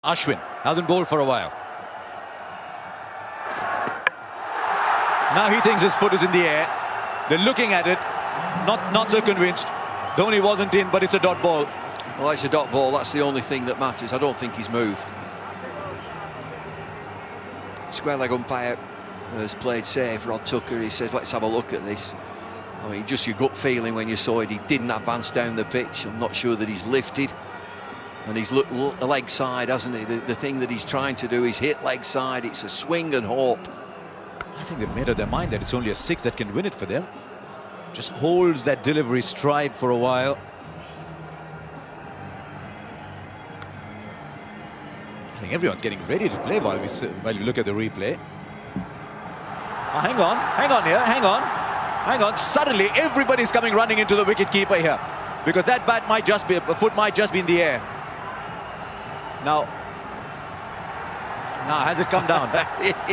Ashwin hasn't bowled for a while. Now he thinks his foot is in the air. They're looking at it, not so convinced. Dhoni wasn't in, but it's a dot ball. Well, it's a dot ball. That's the only thing that matters. I don't think he's moved. Square leg umpire has played safe. Rod Tucker, he says, let's have a look at this. I mean, just your gut feeling when you saw it. He didn't advance down the pitch. I'm not sure that he's lifted. And he's looked leg side, hasn't he? The thing that he's trying to do is hit leg side. It's a swing and hope. I think they've made up their mind that it's only a six that can win it for them. Just holds that delivery stride for a while. I think everyone's getting ready to play while you look at the replay. Oh, hang on here, hang on. Suddenly everybody's coming running into the wicket keeper here, because that bat might just be, a foot might just be in the air. Now has it come down?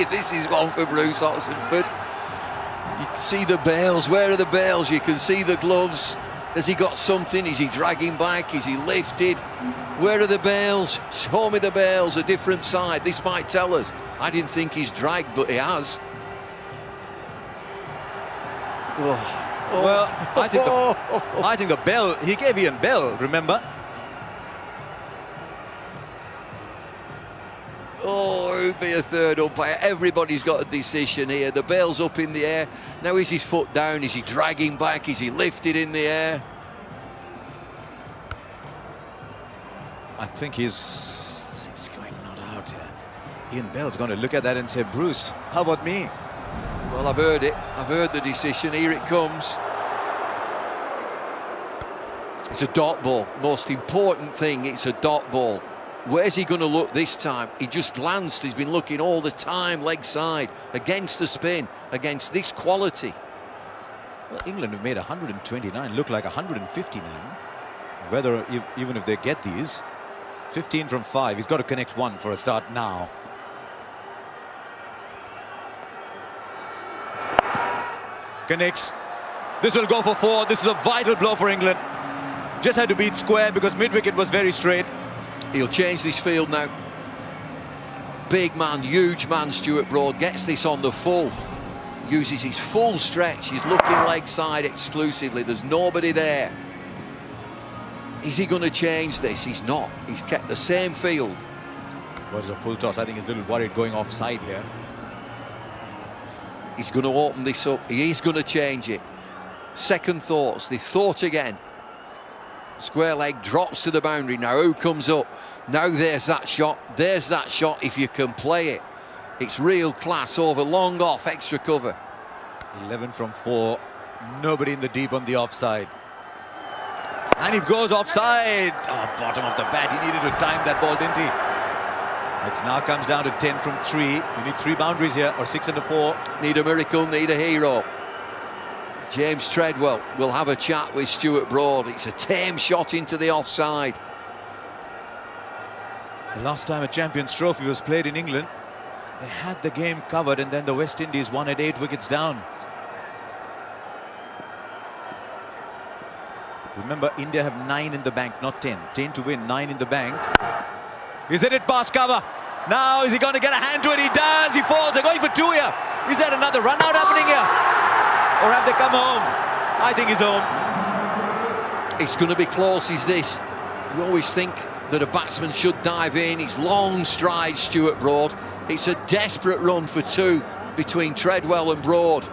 This is one for Bruce Oxenford. You can see the bails. Where are the bails? You can see the gloves. Has he got something? Is he dragging back? Is he lifted? Where are the bails? Show me the bails. A different side. This might tell us. I didn't think he's dragged, but he has. Well, I think the bell, he gave Ian Bell, remember? Oh, it would be a third umpire. Everybody's got a decision here. The bail's up in the air. Now is his foot down? Is he dragging back? Is he lifted in the air? I think he's going not out here. Ian Bell's going to look at that and say, Bruce, how about me? Well, I've heard it. I've heard the decision. Here it comes. It's a dot ball. Most important thing, it's a dot ball. Where's he going to look this time? He just glanced. He's been looking all the time, leg side, against the spin, against this quality. Well, England have made 129 look like 159. Whether, even if they get these, 15 from 5. He's got to connect one for a start now. Connects. This will go for 4. This is a vital blow for England. Just had to beat square because mid-wicket was very straight. He'll change this field now. Big man, huge man, Stuart Broad gets this on the full. Uses his full stretch. He's looking leg side exclusively. There's nobody there. Is he going to change this? He's not. He's kept the same field. Was a full toss. I think he's a little worried going offside here. He's going to open this up. He is going to change it. Second thoughts. They thought again. Square leg drops to the boundary. Now who comes up? Now there's that shot. There's that shot if you can play it. It's real class over long off, extra cover. 11 from 4. Nobody in the deep on the offside. And he goes offside. Oh, bottom of the bat. He needed to time that ball, didn't he? It now comes down to 10 from 3. You need 3 boundaries here, or 6 and a 4. Need a miracle, need a hero. James Treadwell will have a chat with Stuart Broad. It's a tame shot into the offside. The last time a Champions Trophy was played in England, they had the game covered, and then the West Indies won at 8 wickets down. Remember, India have 9 in the bank, not 10. 10 to win, 9 in the bank. Is it past cover? Now, is he going to get a hand to it? He does, he falls. They're going for 2 here. Is there another run out happening here? Or have they come home? I think he's home. It's going to be close, is this. You always think that a batsman should dive in. He's long stride, Stuart Broad. It's a desperate run for 2 between Treadwell and Broad.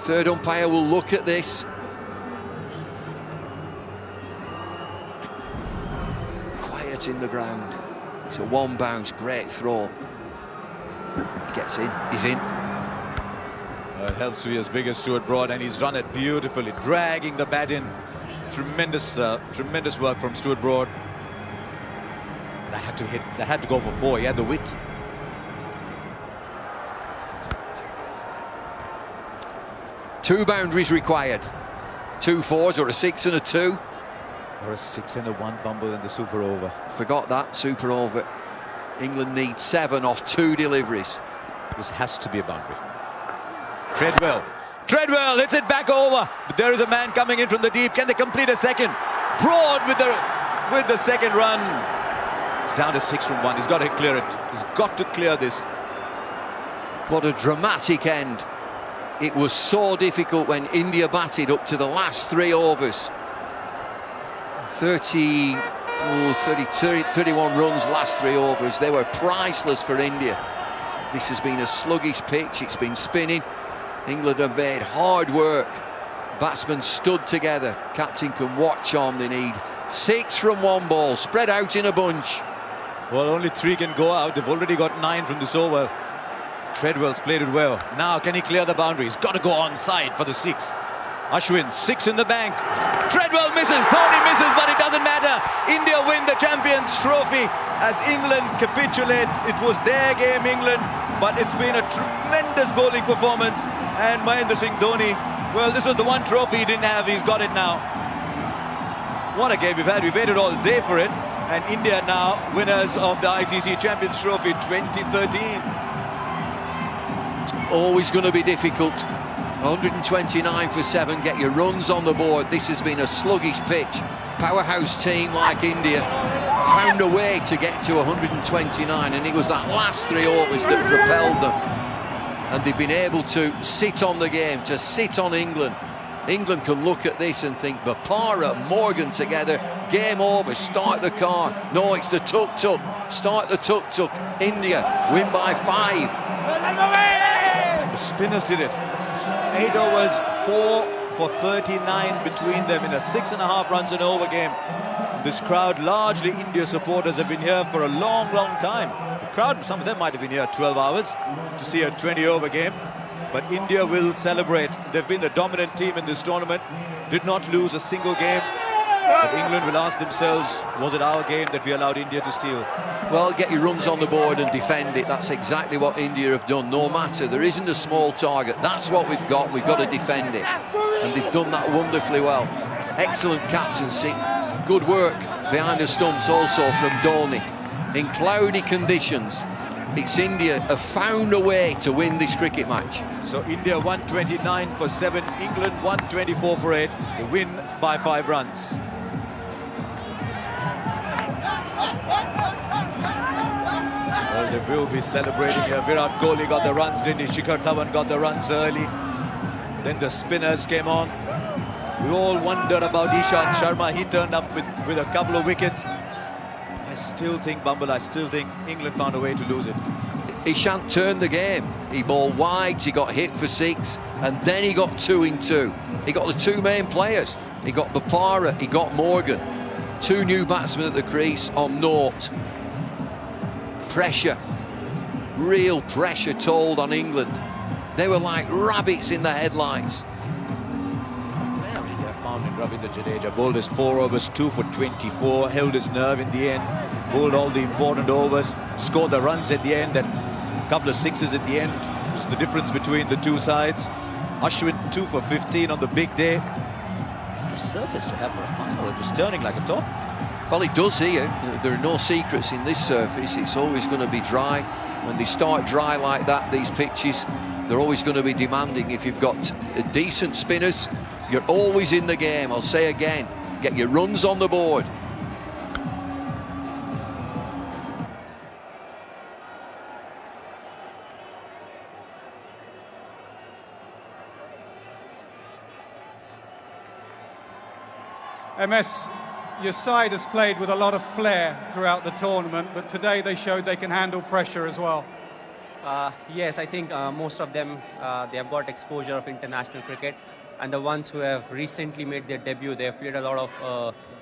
Third umpire will look at this. Quiet in the ground. It's a 1 bounce, great throw. He gets in, he's in. It helps to be as big as Stuart Broad, and he's run it beautifully, dragging the bat in. Tremendous work from Stuart Broad. That had to hit. That had to go for 4. He had the width. Two boundaries required. 2 4s or a 6 and a 2. Or a 6 and a 1 bumble in the super over. Forgot that, super over. England needs 7 off 2 deliveries. This has to be a boundary. Treadwell hits it back over, but there is a man coming in from the deep. Can they complete a second? Broad with the second run. It's down to 6 from 1. He's got to clear it. He's got to clear this. What a dramatic end. It was so difficult when India batted up to the last 3 overs. 31 runs last 3 overs. They were priceless for India. This has been a sluggish pitch. It's been spinning. England have made hard work. Batsmen stood together. Captain can watch on. They need 6 from 1 ball, spread out in a bunch. Well, only 3 can go out. They've already got 9 from this over. Treadwell's played it well. Now, can he clear the boundary? He's got to go onside for the 6. Ashwin, 6 in the bank. Treadwell misses. Dhoni misses, but it doesn't matter. India win the Champions Trophy as England capitulate. It was their game, England, but it's been a tremendous bowling performance. And Mahendra Singh Dhoni, well, this was the one trophy he didn't have. He's got it now. What a game we've had. We waited all day for it. And India now winners of the ICC Champions Trophy 2013. Always going to be difficult. 129 for 7, get your runs on the board. This has been a sluggish pitch. Powerhouse team like India found a way to get to 129, and it was that last 3 overs that propelled them. And they've been able to sit on the game, to sit on England. England can look at this and think, Bopara, Morgan together, game over, start the car. No, it's the tuk-tuk, start the tuk-tuk. India win by 5. The spinners did it. 8 overs, 4 for 39 between them in a 6.5 runs and over game. This crowd, largely India supporters, have been here for a long, long time. The crowd, some of them might have been here 12 hours to see a 20-over game. But India will celebrate. They've been the dominant team in this tournament. Did not lose a single game. But England will ask themselves, was it our game that we allowed India to steal? Well, get your runs on the board and defend it. That's exactly what India have done. No matter, there isn't a small target. That's what we've got. We've got to defend it. And they've done that wonderfully well. Excellent captaincy. Good work behind the stumps also from Dhoni. In cloudy conditions, it's India have found a way to win this cricket match. So India 129 for 7, England 124 for 8. They win by 5 runs. Well, they will be celebrating here. Virat Kohli got the runs, didn't he? Shikhar Dhawan got the runs early. Then the spinners came on. We all wondered about Ishant Sharma. He turned up with a couple of wickets. I still think England found a way to lose it. Ishant turned the game. He bowled wides, he got hit for 6, and then he got 2 in 2. He got the 2 main players. He got Bopara, he got Morgan. 2 new batsmen at the crease on naught. Pressure, real pressure told on England. They were like rabbits in the headlights. Found in Ravindra Jadeja, bowled his 4 overs, 2 for 24, held his nerve in the end, bowled all the important overs, scored the runs at the end, that couple of 6s at the end was the difference between the 2 sides. Ashwin 2 for 15 on the big day. The surface to have for a final, it was turning like a top. Well, it does here. There are no secrets in this surface. It's always going to be dry. When they start dry like that, these pitches, they're always going to be demanding. If you've got decent spinners, you're always in the game. I'll say again, get your runs on the board. MS, your side has played with a lot of flair throughout the tournament, but today they showed they can handle pressure as well. Yes, I think most of them, they have got exposure of international cricket, and the ones who have recently made their debut, they have played a lot of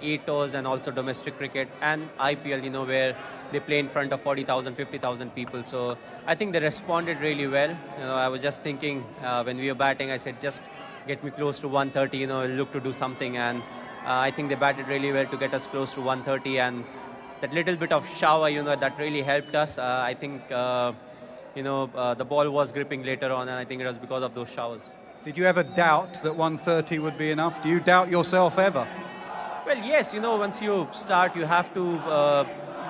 A-tours and also domestic cricket and IPL, you know, where they play in front of 40,000, 50,000 people. So I think they responded really well. You know, I was just thinking when we were batting, I said, just get me close to 130, you know, look to do something. And I think they batted really well to get us close to 130, and that little bit of shower, you know, that really helped us. I think, you know, the ball was gripping later on, and I think it was because of those showers. Did you ever doubt that 130 would be enough? Do you doubt yourself ever? Well, yes, you know, once you start, you have to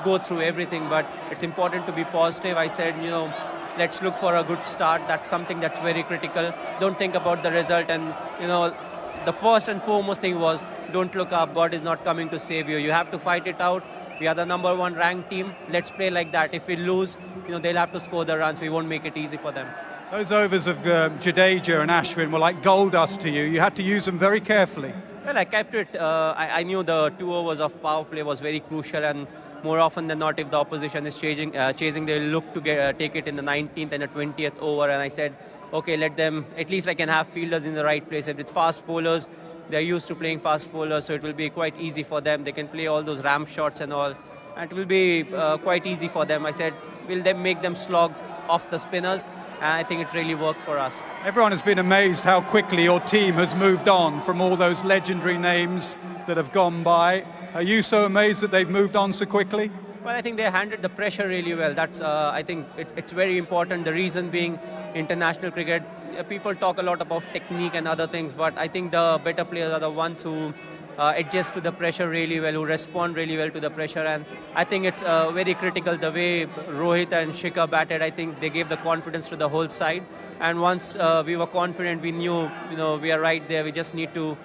go through everything, but it's important to be positive. I said, you know, let's look for a good start. That's something that's very critical. Don't think about the result, and, you know, the first and foremost thing was, don't look up. God is not coming to save you. You have to fight it out. We are the #1 ranked team. Let's play like that. If we lose, they'll have to score the runs. We won't make it easy for them. Those overs of Jadeja and Ashwin were like gold dust to you. You had to use them very carefully. Well, I kept it. I knew the 2 overs of power play was very crucial, and more often than not, if the opposition is chasing, they'll look to take it in the 19th and the 20th over. And I said, okay, let them, at least I can have fielders in the right place. With fast bowlers, they're used to playing fast bowlers, so it will be quite easy for them. They can play all those ramp shots and all, and it will be quite easy for them. I said, will they make them slog off the spinners? And I think it really worked for us. Everyone has been amazed how quickly your team has moved on from all those legendary names that have gone by. Are you so amazed that they've moved on so quickly? Well, I think they handled the pressure really well. That's, I think it's very important. The reason being international cricket, people talk a lot about technique and other things, but I think the better players are the ones who adjust to the pressure really well, who respond really well to the pressure. And I think it's very critical the way Rohit and Shikhar batted. I think they gave the confidence to the whole side. And once we were confident, we knew, we are right there. We just need to,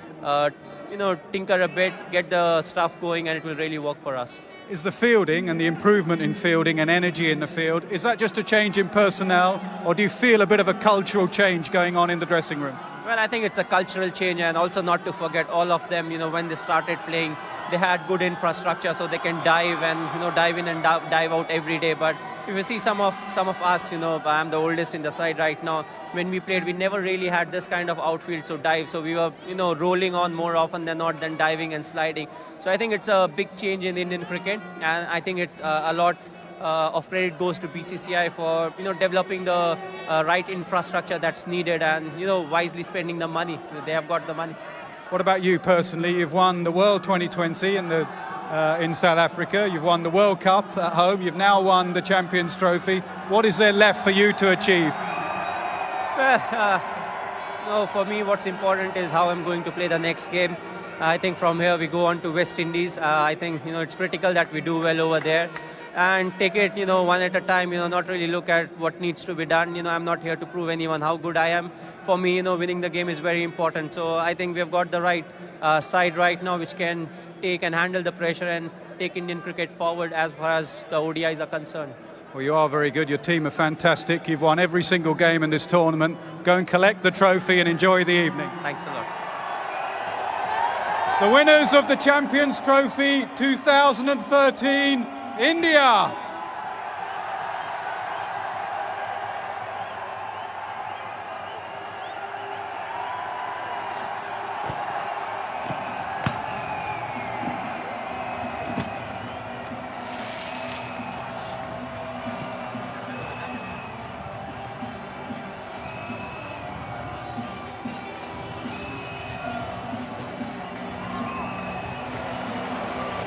tinker a bit, get the stuff going, and it will really work for us. Is the fielding and the improvement in fielding and energy in the field, is that just a change in personnel, or do you feel a bit of a cultural change going on in the dressing room? Well, I think it's a cultural change, and also not to forget all of them, when they started playing, they had good infrastructure so they can dive and, dive in and dive out every day. But if you see some of us, I'm the oldest in the side right now, when we played, we never really had this kind of outfield to dive. So we were, rolling on more often than not than diving and sliding. So I think it's a big change in Indian cricket, and I think it's a lot of credit goes to BCCI for, developing the right infrastructure that's needed and, wisely spending the money. They have got the money. What about you personally? You've won the World 2020 in South Africa. You've won the World Cup at home. You've now won the Champions Trophy. What is there left for you to achieve? Well, no, for me, what's important is how I'm going to play the next game. I think from here we go on to West Indies. I think, it's critical that we do well over there and take it, one at a time, not really look at what needs to be done. I'm not here to prove anyone how good I am. For me, winning the game is very important. So I think we've got the right side right now, which can take and handle the pressure and take Indian cricket forward as far as the ODIs are concerned. Well, you are very good. Your team are fantastic. You've won every single game in this tournament. Go and collect the trophy and enjoy the evening. Thanks a lot. The winners of the Champions Trophy 2013, India.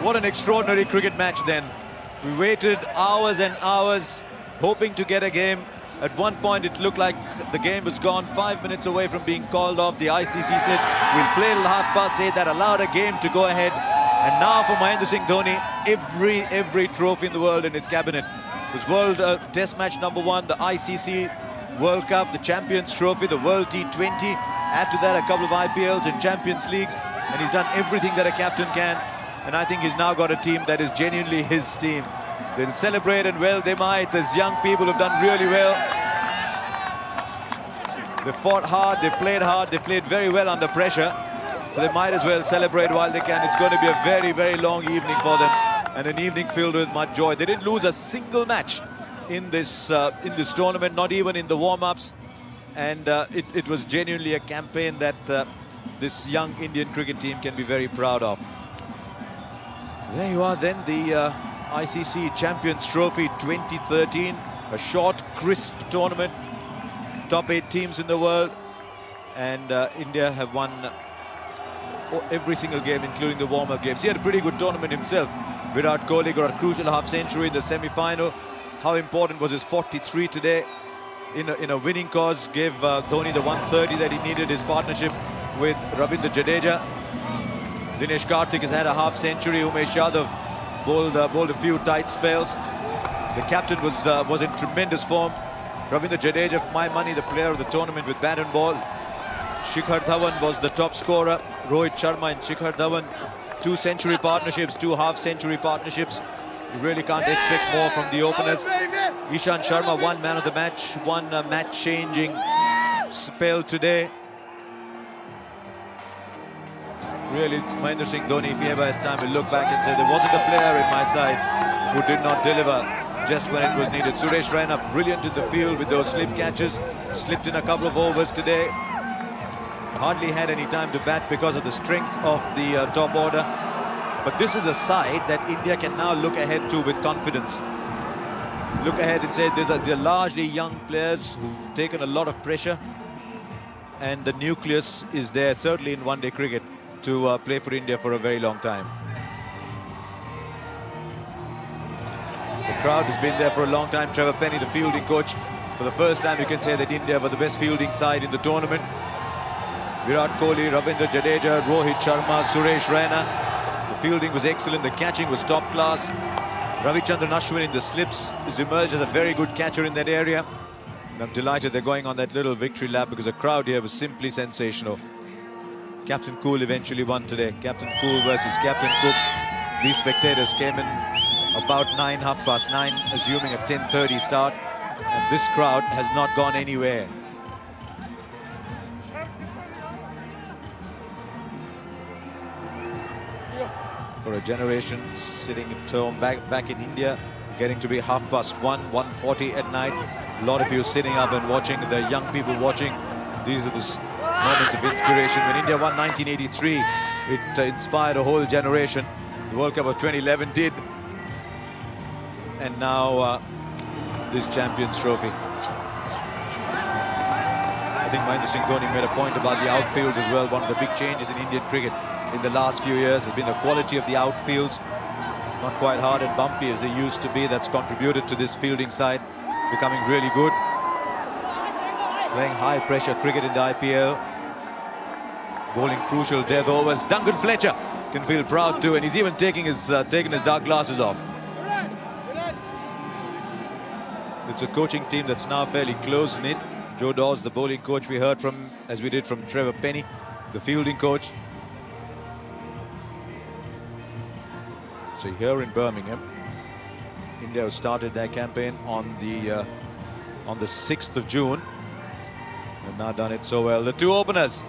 What an extraordinary cricket match then. We waited hours and hours hoping to get a game. At one point it looked like the game was gone, 5 minutes away from being called off. The ICC said, we'll play till 8:30. That allowed a game to go ahead. And now for Mahendra Singh Dhoni, every trophy in the world in his cabinet. It was World Test match #1, the ICC World Cup, the Champions Trophy, the World T20. Add to that a couple of IPLs and Champions Leagues. And he's done everything that a captain can. And I think he's now got a team that is genuinely his team. They'll celebrate, and well, they might. These young people have done really well. They fought hard, they played very well under pressure. So they might as well celebrate while they can. It's going to be a very, very long evening for them, and an evening filled with much joy. They didn't lose a single match in this tournament, not even in the warm-ups. And it was genuinely a campaign that this young Indian cricket team can be very proud of. There you are then, the ICC Champions Trophy 2013. A short, crisp tournament. Top 8 teams in the world. And India have won every single game, including the warm-up games. He had a pretty good tournament himself. Virat Kohli got a crucial half-century in the semi-final. How important was his 43 today in a winning cause? Gave Dhoni the 130 that he needed. His partnership with Ravindra Jadeja. Dinesh Karthik has had a half-century. Umesh Yadav bowled a few tight spells. The captain was in tremendous form. Ravindra Jadeja, for my money, the player of the tournament with bat and ball. Shikhar Dhawan was the top scorer. Rohit Sharma and Shikhar Dhawan, 2 century partnerships, 2 half-century partnerships. You really can't expect more from the openers. Ishant Sharma won man of the match, won a match-changing spell today. Really, Mahendra Singh Dhoni, if he ever has time, will look back and say there wasn't a player in my side who did not deliver just when it was needed. Suresh Raina, brilliant in the field with those slip catches, slipped in a couple of overs today. Hardly had any time to bat because of the strength of the top order. But this is a side that India can now look ahead to with confidence. Look ahead and say they're largely young players who've taken a lot of pressure, and the nucleus is there, certainly in one-day cricket, to play for India for a very long time. The crowd has been there for a long time. Trevor Penny, the fielding coach, for the first time you can say that India were the best fielding side in the tournament. Virat Kohli, Ravindra Jadeja, Rohit Sharma, Suresh Raina. The fielding was excellent, the catching was top class. Ravichandran Ashwin in the slips has emerged as a very good catcher in that area. And I'm delighted they're going on that little victory lap because the crowd here was simply sensational. Captain Cool eventually won today. Captain Cool versus Captain Cook. These spectators came in about 9:30, assuming a 10:30 start. And this crowd has not gone anywhere. For a generation sitting at home back in India, getting to be 1:30 at night. A lot of you sitting up and watching, the young people watching. These are the moments of inspiration. When India won 1983, it inspired a whole generation. The World Cup of 2011 did. And now this Champions Trophy. I think Mahendra Singh Dhoni made a point about the outfields as well. One of the big changes in Indian cricket in the last few years has been the quality of the outfields. Not quite hard and bumpy as they used to be. That's contributed to this fielding side becoming really good. Playing high pressure cricket in the IPL. Bowling crucial death overs. Duncan Fletcher can feel proud too, and he's even taking his dark glasses off. It's a coaching team that's now fairly close-knit. Joe Dawes, the bowling coach, we heard from, as we did from Trevor Penny, the fielding coach. So here in Birmingham, India started their campaign on the 6th of June. They've now done it so well. The two openers,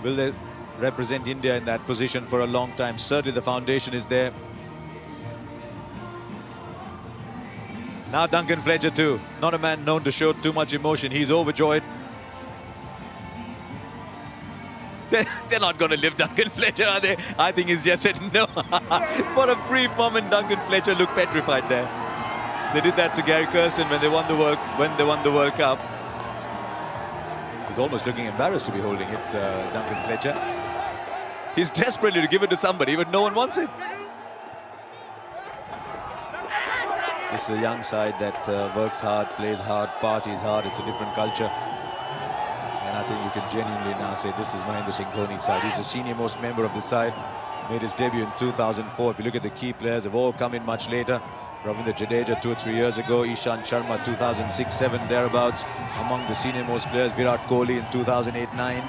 will they represent India in that position for a long time? Certainly the foundation is there. Now Duncan Fletcher too, not a man known to show too much emotion. He's overjoyed. They're not going to live Duncan Fletcher, are they? I think he's just said no. For a brief moment, Duncan Fletcher looked petrified there. They did that to Gary Kirsten when they won the World Cup. He's almost looking embarrassed to be holding it, Duncan Fletcher. He's desperately to give it to somebody, but no one wants it. This is a young side that works hard, plays hard, parties hard. It's a different culture. And I think you can genuinely now say this is Mahendra Singh Dhoni's side. He's the senior most member of the side. Made his debut in 2004. If you look at the key players, they've all come in much later. Ravindra Jadeja 2 or 3 years ago. Ishant Sharma 2006-07 thereabouts. Among the senior most players, Virat Kohli in 2008-09.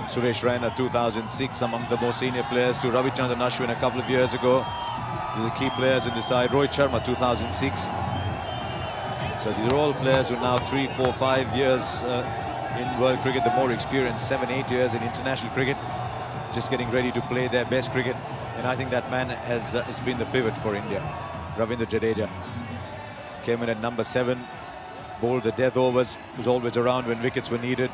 Suresh Raina 2006 among the most senior players, to Ravichandran Ashwin a couple of years ago. The key players in the side. Rohit Sharma 2006. So these are all players who are now 3, 4, 5 years in world cricket. The more experienced 7, 8 years in international cricket, just getting ready to play their best cricket. And I think that man has been the pivot for India. Ravindra Jadeja came in at number 7, bowled the death overs, was always around when wickets were needed.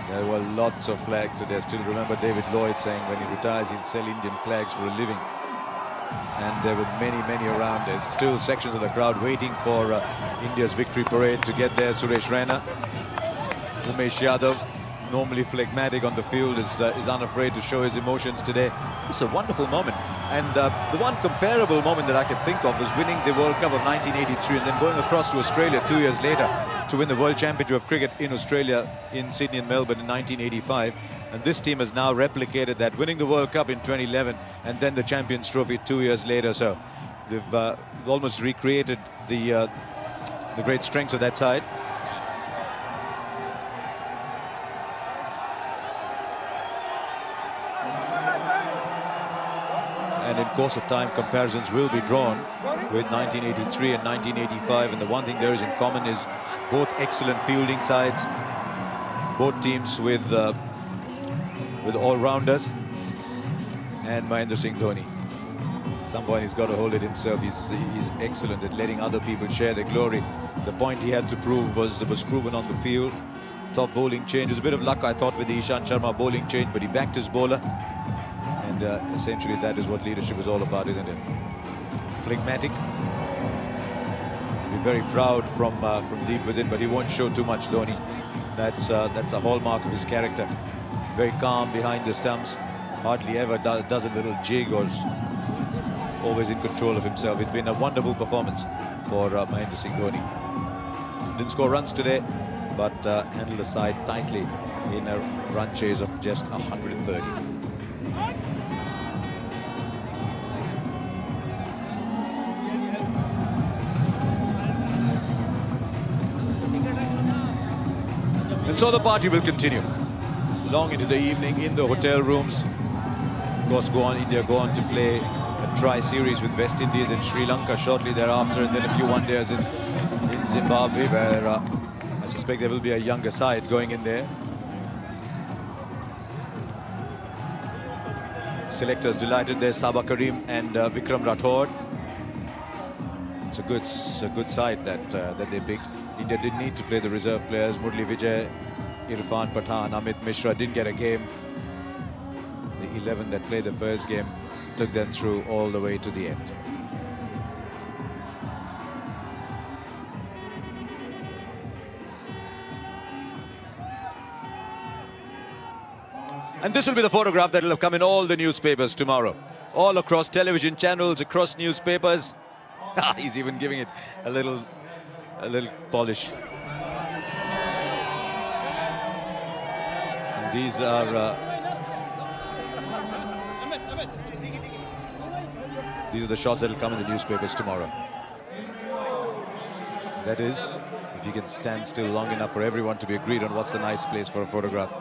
There were lots of flags today. I still remember David Lloyd saying when he retires he'll sell Indian flags for a living. And there were many, many around. There's still sections of the crowd waiting for India's victory parade to get there. Suresh Raina, Umesh Yadav, normally phlegmatic on the field, is unafraid to show his emotions today. It's a wonderful moment. And the one comparable moment that I can think of was winning the World Cup of 1983 and then going across to Australia 2 years later to win the World Championship of Cricket in Australia, in Sydney and Melbourne in 1985. And this team has now replicated that, winning the World Cup in 2011 and then the Champions Trophy 2 years later. So they've almost recreated the great strengths of that side. And in course of time, comparisons will be drawn with 1983 and 1985. And the one thing there is in common is both excellent fielding sides, both teams with all-rounders, and Mahendra Singh Dhoni. At some point he's got to hold it himself. He's excellent at letting other people share the glory. The point he had to prove was proven on the field. Top bowling change. It was a bit of luck, I thought, with the Ishant Sharma bowling change, but he backed his bowler. And essentially that is what leadership is all about, isn't it? Phlegmatic. Be very proud from deep within, but he won't show too much, Dhoni. That's a hallmark of his character. Very calm behind the stumps. Hardly ever does a little jig, or always in control of himself. It's been a wonderful performance for Mahendra Singh Dhoni. Didn't score runs today, but handled the side tightly in a run chase of just 130. And so the party will continue long into the evening in the hotel rooms. Of course, India go on to play a tri-series with West Indies and Sri Lanka shortly thereafter, and then a few one-days in Zimbabwe, where I suspect there will be a younger side going in there. Selectors delighted there, Saba Karim and Vikram Rathod. It's a good side that they picked. India didn't need to play the reserve players. Murli Vijay, Irfan Pathan, Amit Mishra didn't get a game. The 11 that played the first game took them through all the way to the end. And this will be the photograph that will have come in all the newspapers tomorrow. All across television channels, across newspapers. He's even giving it a little polish. And these are the shots that will come in the newspapers tomorrow. That is, if you can stand still long enough for everyone to be agreed on what's a nice place for a photograph.